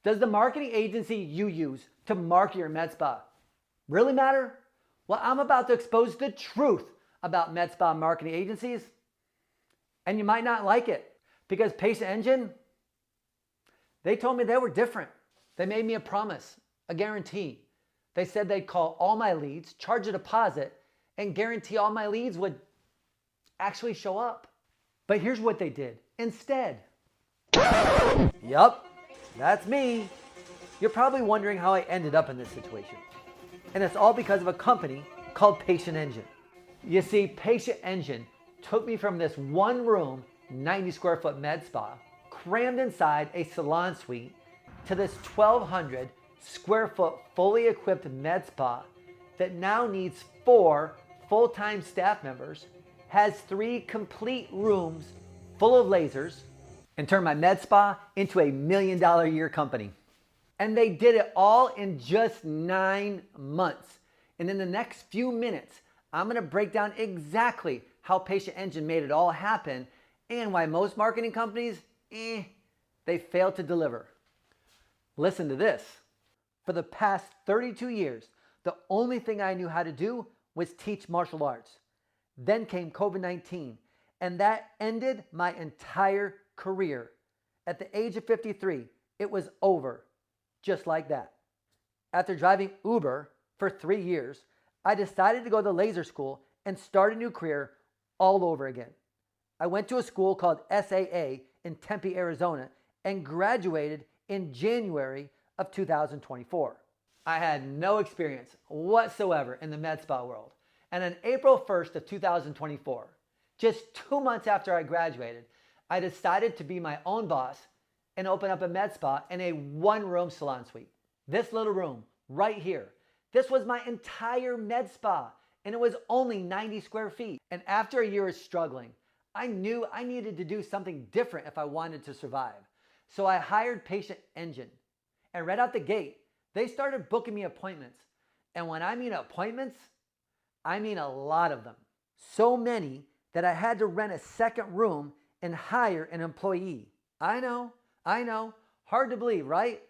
Does the marketing agency you use to market your med spa really matter? Well, I'm about to expose the truth about med spa marketing agencies, and you might not like it because Patient Engine, they told me they were different. They made me a promise, a guarantee. They said they'd call all my leads, charge a deposit, and guarantee all my leads would actually show up. But here's what they did instead. Yup, that's me. You're probably wondering how I ended up in this situation. And it's all because of a company called Patient Engine. You see, Patient Engine took me from this one room, 90 square foot med spa, crammed inside a salon suite, to this 1,200 square foot fully equipped med spa that now needs 4 full-time staff members, has 3 complete rooms full of lasers, and turned my med spa into a $1 million a year company. And they did it all in just 9 months. And in the next few minutes, I'm gonna break down exactly how Patient Engine made it all happen and why most marketing companies, they fail to deliver. Listen to this. For the past 32 years, the only thing I knew how to do was teach martial arts. Then came COVID-19, and that ended my entire career. At the age of 53, it was over, just like that. After driving Uber for 3 years, I decided to go to laser school and start a new career all over again. I went to a school called SAA in Tempe, Arizona, and graduated in January of 2024. I had no experience whatsoever in the med spa world. And on April 1st of 2024, just 2 months after I graduated, I decided to be my own boss and open up a med spa in a 1-room salon suite. This little room right here, this was my entire med spa, and it was only 90 square feet. And after a year of struggling, I knew I needed to do something different if I wanted to survive. So I hired Patient Engine. And right out the gate, they started booking me appointments. And when I mean appointments, I mean a lot of them. So many that I had to rent a second room and hire an employee. I know, hard to believe, right?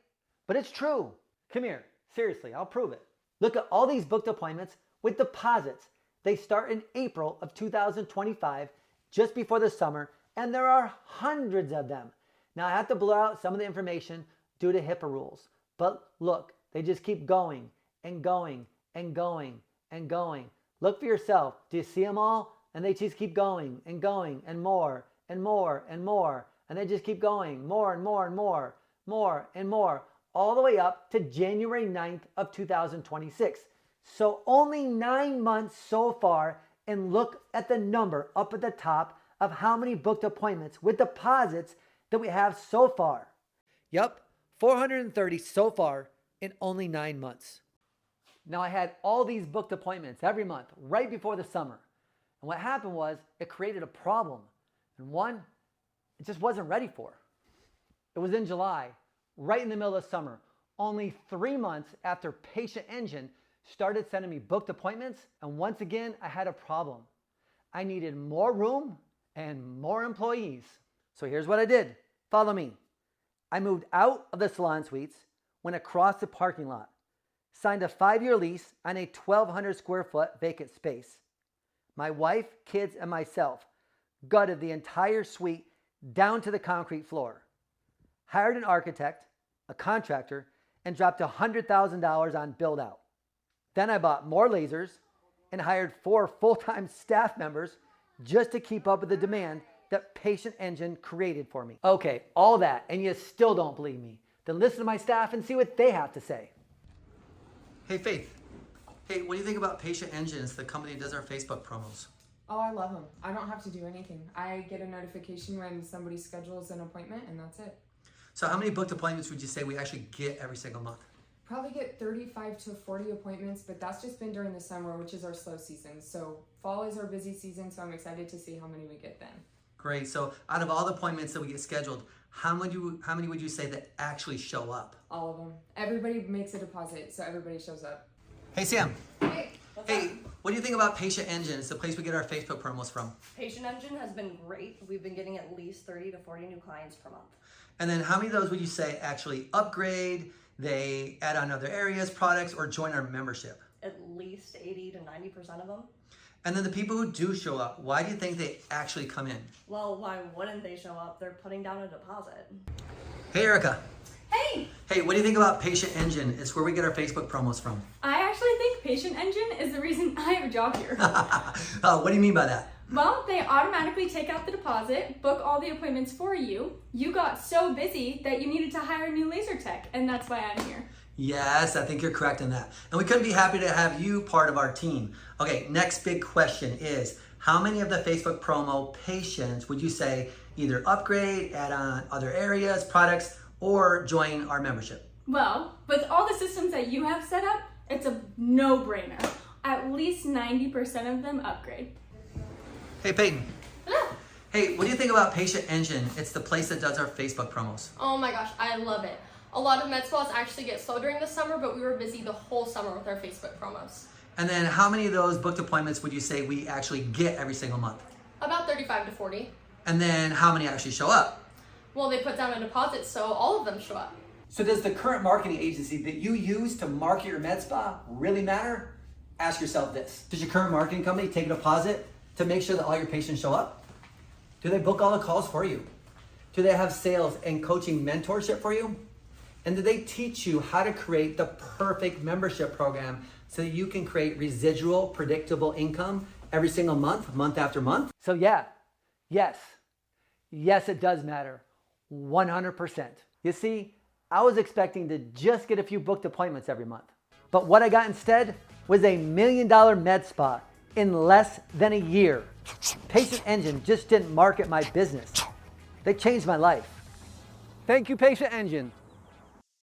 But it's true. Come here, seriously, I'll prove it. Look at all these booked appointments with deposits. They start in April of 2025, just before the summer, and there are hundreds of them. Now I have to blur out some of the information due to HIPAA rules, but look, they just keep going and going and going and going. Look for yourself. Do you see them all? And they just keep going and going and more and more and more. And they just keep going more and more and more, more and more, all the way up to January 9th of 2026. So only 9 months so far, and look at the number up at the top of how many booked appointments with deposits that we have so far. Yep, 430 so far in only 9 months. Now I had all these booked appointments every month right before the summer. And what happened was it created a problem. And one, it just wasn't ready for. It was in July, right in the middle of summer, only 3 months after Patient Engine started sending me booked appointments. And once again, I had a problem. I needed more room and more employees. So here's what I did. Follow me. I moved out of the salon suites, went across the parking lot, signed a 5-year lease on a 1,200 square foot vacant space. My wife, kids, and myself gutted the entire suite down to the concrete floor, hired an architect, a contractor, and dropped $100,000 on build out. Then I bought more lasers and hired 4 full-time staff members just to keep up with the demand that Patient Engine created for me. Okay, all that, and you still don't believe me. Then listen to my staff and see what they have to say. Hey, Faith. Hey, what do you think about Patient Engine? It's the company that does our Facebook promos. Oh, I love them. I don't have to do anything. I get a notification when somebody schedules an appointment, and that's it. So how many booked appointments would you say we actually get every single month? Probably get 35 to 40 appointments, but that's just been during the summer, which is our slow season. So fall is our busy season, so I'm excited to see how many we get then. Great. So out of all the appointments that we get scheduled, how many would you say that actually show up? All of them. Everybody makes a deposit, so everybody shows up. Hey, Sam. Hey, what's up? What do you think about Patient Engine? It's the place we get our Facebook promos from. Patient Engine has been great. We've been getting at least 30 to 40 new clients per month. And then how many of those would you say actually upgrade, they add on other areas, products, or join our membership? At least 80 to 90% of them. And then the people who do show up, why do you think they actually come in? Well, why wouldn't they show up? They're putting down a deposit. Hey, Erica. Hey! Hey, what do you think about Patient Engine? It's where we get our Facebook promos from. I actually think Patient Engine is the reason I have a job here. What do you mean by that? Well, they automatically take out the deposit, book all the appointments for you. You got so busy that you needed to hire a new laser tech, and that's why I'm here. Yes, I think you're correct in that. And we couldn't be happy to have you part of our team. Okay, next big question is, how many of the Facebook promo patients would you say either upgrade, add on other areas, products, or join our membership? Well, with all the systems that you have set up, it's a no-brainer. At least 90% of them upgrade. Hey, Peyton. Hello. Hey, what do you think about Patient Engine? It's the place that does our Facebook promos. Oh my gosh, I love it. A lot of med spas actually get slow during the summer, but we were busy the whole summer with our Facebook promos. And then how many of those booked appointments would you say we actually get every single month? About 35 to 40. And then how many actually show up? Well, they put down a deposit, so all of them show up. So does the current marketing agency that you use to market your med spa really matter? Ask yourself this. Does your current marketing company take a deposit to make sure that all your patients show up? Do they book all the calls for you? Do they have sales and coaching mentorship for you? And do they teach you how to create the perfect membership program so that you can create residual, predictable income every single month, month after month? So yes, it does matter, 100%. You see, I was expecting to just get a few booked appointments every month. But what I got instead was a $1 million med spa in less than a year. Patient Engine just didn't market my business. They changed my life. Thank you, Patient Engine.